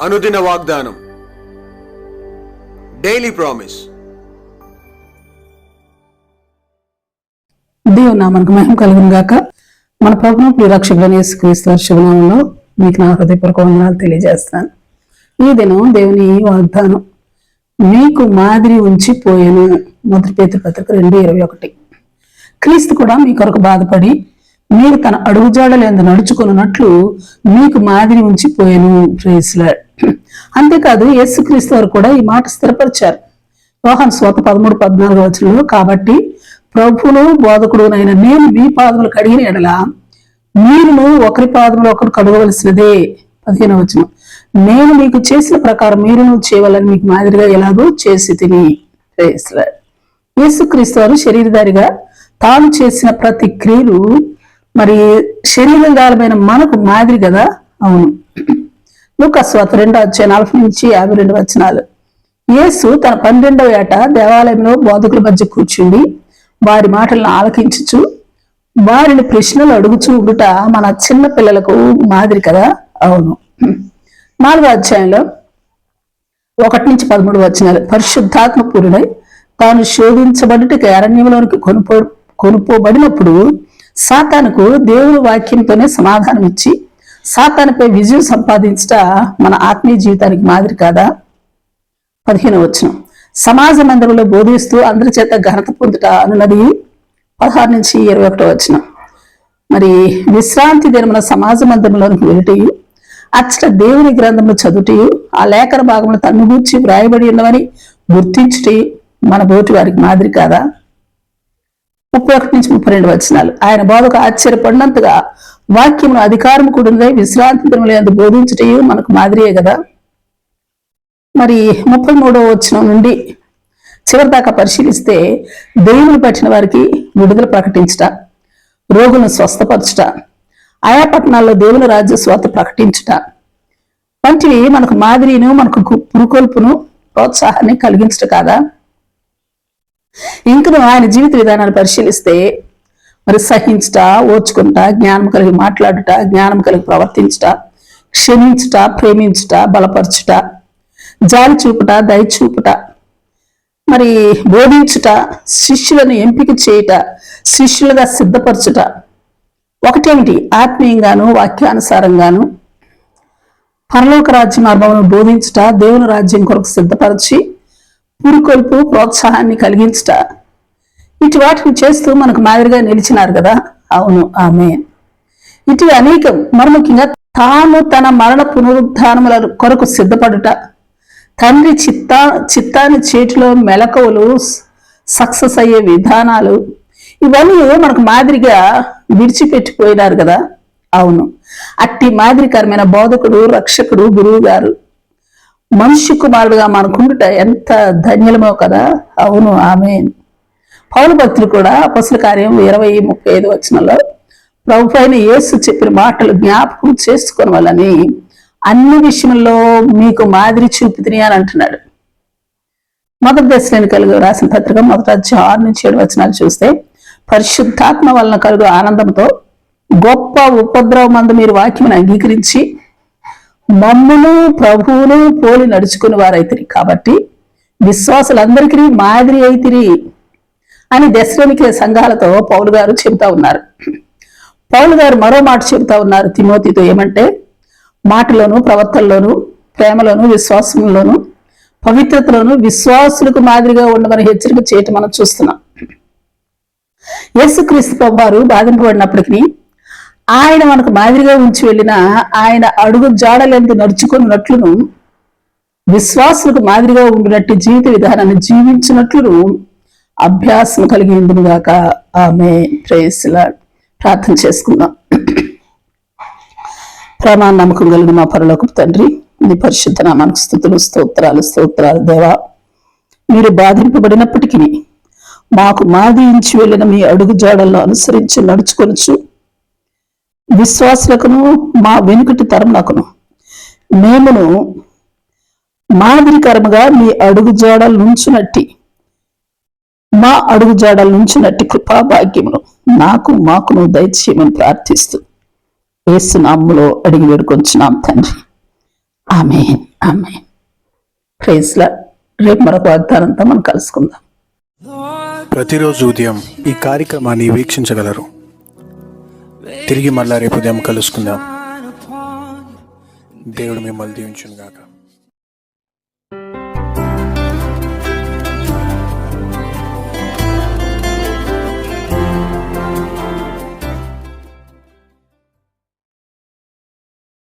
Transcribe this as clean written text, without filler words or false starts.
అనుదిన వాగ్దానం, daily promise. దేవుని నామానికి మహిమ కలుగును గాక. మన ప్రభువును ప్రియరక్షకుడైన యేసుక్రీస్తు వారి శుభనామంలో మీకు నా హృదయపూర్వక వందనాలు తెలియజేస్తాను. ఈ దినం దేవుని వాగ్దానం, మీకు మాదిరి ఉంచిపోయాను. 1 పేతురు పత్రిక 2:21. క్రీస్తు కూడా మీ కొరకు బాధపడి మీరు తన అడుగుజాడలందు నడుచుకున్నట్లు మీకు మాదిరి ఉంచిపోయాను. Praise lord. అంతేకాదు యేసుక్రీస్తు వారు కూడా ఈ మాట స్థిరపరిచారు. యోహాను సువార్త 13:14 కాబట్టి ప్రభువును బోధకుడునైన నేను మీ పాదములు కడిగిన ఎడల మీరును ఒకరి పాదములు ఒకరు కడగవలసినదే. 15 నేను మీకు చేసిన ప్రకారం మీరును చేయవాలని మీకు మాదిరిగా ఎలాగో చేసి తిని. Praise lord. యేసుక్రీస్తు వారు శరీరధారిగా తాను చేసిన ప్రతి క్రియలు మరి శరీరధారమైన మనకు మాదిరి కదా. అవును. లూకాసు సువార్త 2:40-52 యేసు తన 12వ ఏట దేవాలయంలో బోధకుల మధ్య కూర్చుండి వారి మాటలను ఆలకించుచు వారిని ప్రశ్నలు అడుగుచూ ఉండుట మన చిన్న పిల్లలకు మాదిరి కదా. అవును. 4వ అధ్యాయంలో 1-13 పరిశుద్ధాత్మ పూరుడై తాను శోధించబడుటకి అరణ్యంలోనికి కొనుపోబడినప్పుడు సాతానుకు దేవుని వాక్యంతోనే సమాధానం ఇచ్చి సాతానుపై విజయం సంపాదించట మన ఆత్మీయ జీవితానికి మాదిరి కాదా. 15 సమాజ మందిరంలో బోధిస్తూ అందరి చేత ఘనత పొందుట అన్నది 16-21. మరి విశ్రాంతి దినమున సమాజ మందిరంలోనికి వెళ్ళటయు అచ్చట దేవుని గ్రంథములు చదువుటయు ఆ లేఖన భాగంలో తన్ను గూర్చి వ్రాయబడి ఉన్నవని గుర్తించుటయు మన బోటి వారికి మాదిరి కాదా. 31-32 ఆయన బోధకు ఆశ్చర్యపడినంతగా వాక్యమును అధికారం కూడినదై విశ్రాంతి దినములందు బోధించుటయు మనకు మాదిరియే కదా. మరి 33వ నుండి చివరి దాకా పరిశీలిస్తే దేవుని పట్టిన వారికి విడుదల ప్రకటించుట, రోగులను స్వస్థపరచుట, ఆయా పట్టణాల్లో దేవుని రాజ్య స్వార్థ ప్రకటించుట వంటివి మనకు మాదిరిను మనకు పురుకొల్పును ప్రోత్సాహాన్ని కలిగించుట కాదా. ఇంకను ఆయన జీవిత విధానాన్ని పరిశీలిస్తే మరి సహించుట, ఓర్చుకుంటా, జ్ఞానం కలిగి మాట్లాడుట, జ్ఞానం కలిగి ప్రవర్తించుట, క్షమించుట, ప్రేమించుట, బలపరచుట, జాలి చూపుట, దయ చూపుట, మరి బోధించుట, శిష్యులను ఎంపిక చేయుట, శిష్యులుగా సిద్ధపరచుట, ఒకటేమిటి ఆత్మీయంగాను వాక్యానుసారంగాను పరలోక రాజ్య మార్గమును బోధించుట, దేవుని రాజ్యం కొరకు సిద్ధపరిచి పురుకొల్పు ప్రోత్సాహాన్ని కలిగించుట, ఇటు వాటిని చేస్తూ మనకు మాదిరిగా నిలిచినారు కదా. అవును. ఆమేన్. ఇటు అనేకం మరి ముఖ్యంగా తాను తన మరణ పునరుద్ధానముల కొరకు సిద్ధపడుట, తండ్రి చిత్తాన్ని చేతిలో మెలకువలు సక్సెస్ అయ్యే విధానాలు ఇవన్నీ మనకు మాదిరిగా విడిచిపెట్టిపోయినారు కదా. అవును. అట్టి మాదిరికరమైన బోధకుడు, రక్షకుడు, గురువు గారు మనుష్య కుమారుడుగా మనకుండుట ఎంత ధన్యమో కదా. అవును. ఆమేన్. పౌలు భక్తులు కూడా అపొస్తలుల కార్యం 20:35 ప్రభు అయిన యేసు చెప్పిన మాటలు జ్ఞాపకం చేసుకుని వాళ్ళని అన్ని విషయంలో మీకు మాదిరి చూపుతుని అని అంటున్నాడు. 1 దశలోనికైలకు రాసిన పత్రిక 1వ అధ్యాయం 6-7 చూస్తే పరిశుద్ధాత్మ వలన కలుగు ఆనందంతో గొప్ప ఉపద్రవమందు మీరు వాక్యమును అంగీకరించి మమ్మును ప్రభువును పోలి నడుచుకుని వారైతిరి కాబట్టి విశ్వాసులందరికీ మాదిరి అయితిరి అని దశలోనికే సంఘాలతో పౌలు గారు చెబుతా ఉన్నారు. పౌలు గారు మరో మాట చెబుతా ఉన్నారు తిమోతితో. ఏమంటే మాటలోను, ప్రవర్తనలోను, ప్రేమలోను, విశ్వాసంలోను, పవిత్రతలోను విశ్వాసులకు మాదిరిగా ఉండమని హెచ్చరిక చేయటం మనం చూస్తున్నాం. యేసుక్రీస్తు ప్రభు వారు బాధింపబడినప్పటికీ ఆయన మనకు మాదిరిగా ఉంచి వెళ్ళిన ఆయన అడుగు జాడలందు నడుచుకున్నట్లును విశ్వాసులకు మాదిరిగా ఉండినట్టు జీవిత విధానాన్ని జీవించినట్లును అభ్యాసం కలిగి ఉండుగాక. ఆమేన్. Praise lord. ప్రార్థన చేసుకుందాం. ప్రేమ నమ్మకం కలిగిన మా పరలోకపు తండ్రి, నీ పరిశుద్ధ నామానికి స్తుతులు, స్తోత్రాలు దేవా. మీరు బాధింపబడినప్పటికీ మాకు మాదించి వెళ్ళిన మీ అడుగు జాడల్లో అనుసరించి నడుచుకొనొచ్చు విశ్వాసులకును మా వెనుకటి తరమునకును మేమును మాదిరికరముగా మీ అడుగు జాడలు నుంచునట్టి మా అడుగు జాడలు నుంచునట్టి కృపా భాగ్యమును మాకును దయచేయమని ప్రార్థిస్తూ యేసు నామములో అడిగి వేడుకొంచున్నాం తండ్రి. ఆమేన్ ఆమేన్. Praise Lord. రేపు మరొక వాగ్దానంతో మనం కలుసుకుందాం. ప్రతిరోజు ఉదయం ఈ కార్యక్రమాన్ని వీక్షించగలరు. తిరిగి మళ్ళా రేపు ఉదయం కలుసుకుందాం. దేవుడు మిమ్మల్ని దీవించును గాక.